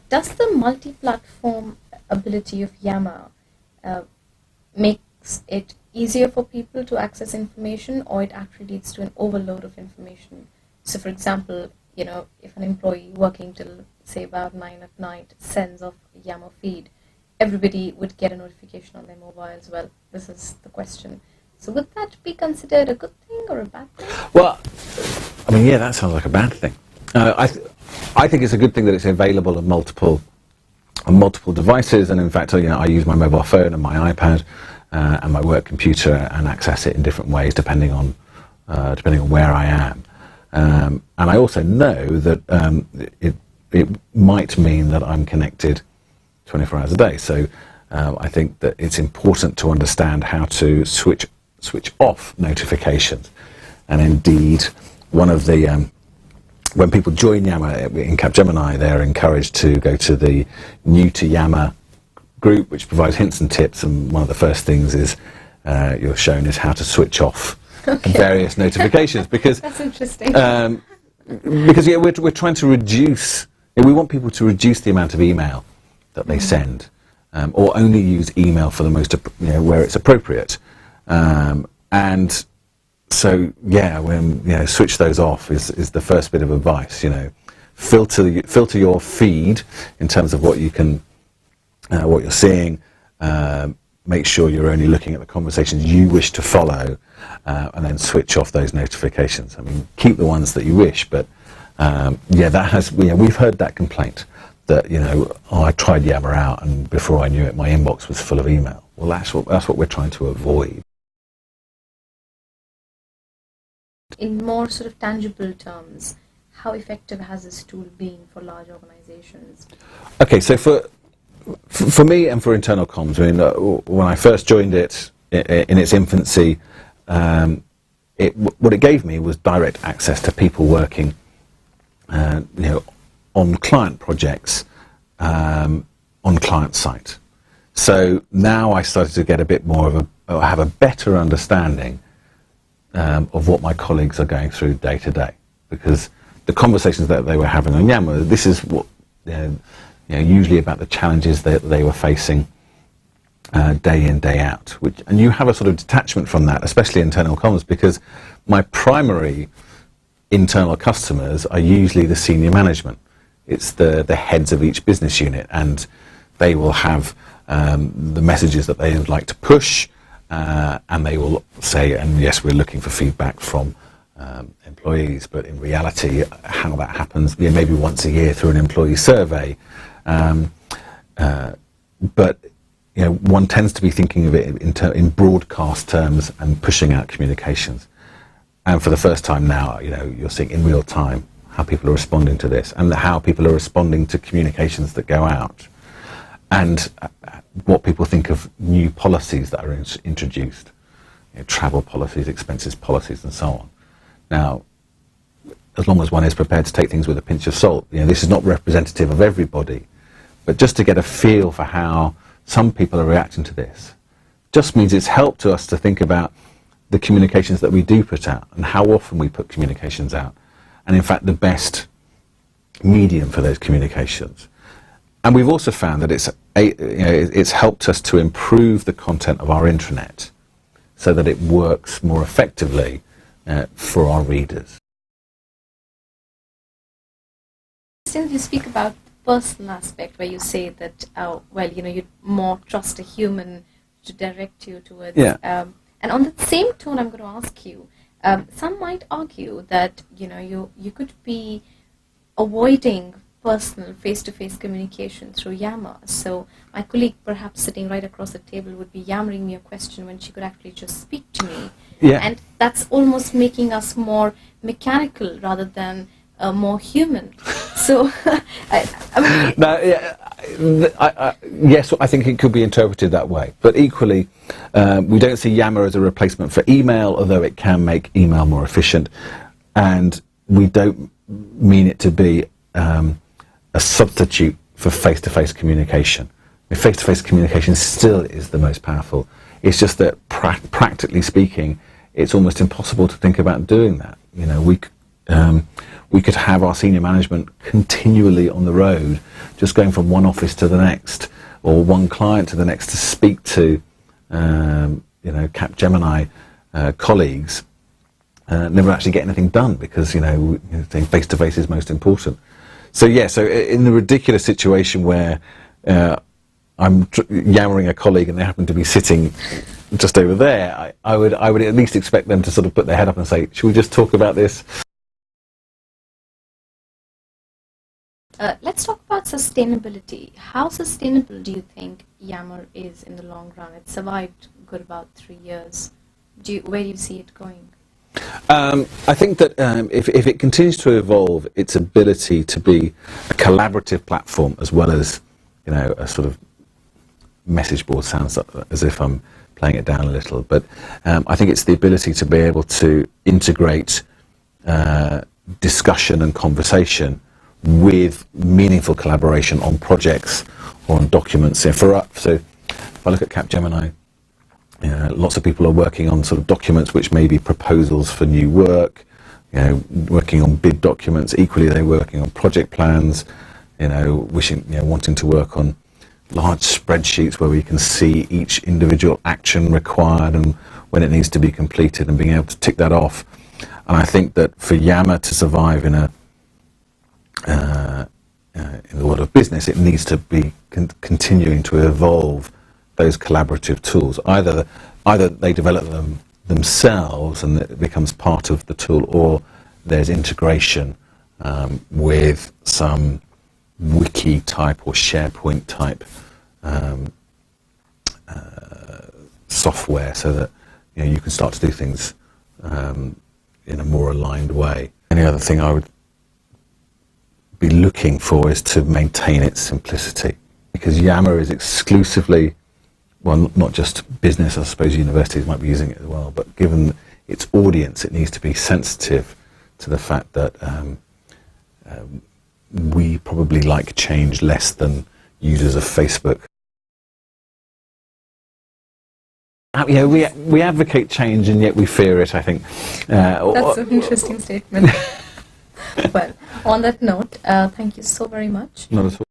Does the multi-platform ability of Yammer makes it easier for people to access information, or it actually leads to an overload of information? So, for example, if an employee working till say about 9 at night sends off a Yammer feed, everybody would get a notification on their mobiles. Well, this is the question. So would that be considered a good thing or a bad thing? Well, I mean, yeah, that sounds like a bad thing. I think it's a good thing that it's available on multiple devices, and in fact, I use my mobile phone and my iPad and my work computer and access it in different ways depending on where I am. And I also know that it might mean that I'm connected 24 hours a day. So I think that it's important to understand how to switch off notifications. And indeed, one of the when people join Yammer in Capgemini, they're encouraged to go to the New to Yammer group, which provides hints and tips. And one of the first things is you're shown is how to switch off various notifications, because that's interesting. Because we're trying to reduce. We want people to reduce the amount of email that they send, or only use email for the most, where it's appropriate. And so, when switch those off is the first bit of advice. Filter your feed in terms of what you're seeing. Make sure you're only looking at the conversations you wish to follow, and then switch off those notifications. I mean, keep the ones that you wish, but we've heard that complaint that I tried Yammer out, and before I knew it, my inbox was full of email. Well, that's what we're trying to avoid. In more sort of tangible terms, how effective has this tool been for large organizations? Okay, so for me and for internal comms, I mean, when I first joined it in its infancy, what it gave me was direct access to people working, on client projects, on client site. So now I started to get a bit more have a better understanding of what my colleagues are going through day to day, because the conversations that they were having on Yammer, this is what usually about the challenges that they were facing day in, day out. And you have a sort of detachment from that, especially internal comms, because my primary internal customers are usually the senior management. It's the heads of each business unit, and they will have the messages that they would like to push, and they will say, and yes, we're looking for feedback from employees, but in reality, how that happens, maybe once a year through an employee survey. But one tends to be thinking of it in broadcast terms and pushing out communications. And for the first time now, you're seeing in real time how people are responding to this, and how people are responding to communications that go out, and what people think of new policies that are introduced, travel policies, expenses policies, and so on. Now, as long as one is prepared to take things with a pinch of salt, this is not representative of everybody, but just to get a feel for how some people are reacting to this, just means it's helped to us to think about the communications that we do put out and how often we put communications out, and in fact the best medium for those communications. And we've also found that it's helped us to improve the content of our intranet so that it works more effectively for our readers. Still, you speak about the personal aspect where you say that, you'd more trust a human to direct you towards. Yeah. And on the same tone, I'm going to ask you, some might argue that, you could be avoiding personal face-to-face communication through Yammer. So my colleague, perhaps sitting right across the table, would be yammering me a question when she could actually just speak to me. Yeah. And that's almost making us more mechanical rather than more human. So, yes, I think it could be interpreted that way. But equally, we don't see Yammer as a replacement for email, although it can make email more efficient. And we don't mean it to be a substitute for face-to-face communication. Face-to-face communication still is the most powerful. It's just that practically speaking, it's almost impossible to think about doing that. we could have our senior management continually on the road, just going from one office to the next, or one client to the next to speak to, Capgemini colleagues, never actually get anything done because, saying face-to-face is most important. So in the ridiculous situation where I'm yammering a colleague and they happen to be sitting just over there, I would at least expect them to sort of put their head up and say, should we just talk about this? Let's talk about sustainability. How sustainable do you think Yammer is in the long run? It survived good about 3 years. Where do you see it going? I think that if it continues to evolve, its ability to be a collaborative platform as well as, a sort of message board, sounds as if I'm playing it down a little, but I think it's the ability to be able to integrate discussion and conversation with meaningful collaboration on projects or on documents. So if I look at Capgemini, lots of people are working on sort of documents which may be proposals for new work, working on bid documents. Equally, they're working on project plans, wanting to work on large spreadsheets where we can see each individual action required and when it needs to be completed and being able to tick that off. And I think that for Yammer to survive in the world of business, it needs to be continuing to evolve those collaborative tools. Either they develop them themselves and it becomes part of the tool, or there's integration with some wiki type or SharePoint type software, so that you can start to do things in a more aligned way. Any other thing I would be looking for is to maintain its simplicity, because Yammer is exclusively, well, not just business, I suppose universities might be using it as well, but given its audience, it needs to be sensitive to the fact that we probably like change less than users of Facebook. We advocate change and yet we fear it, I think. That's an interesting statement. Well, on that note, thank you so very much. Not at all.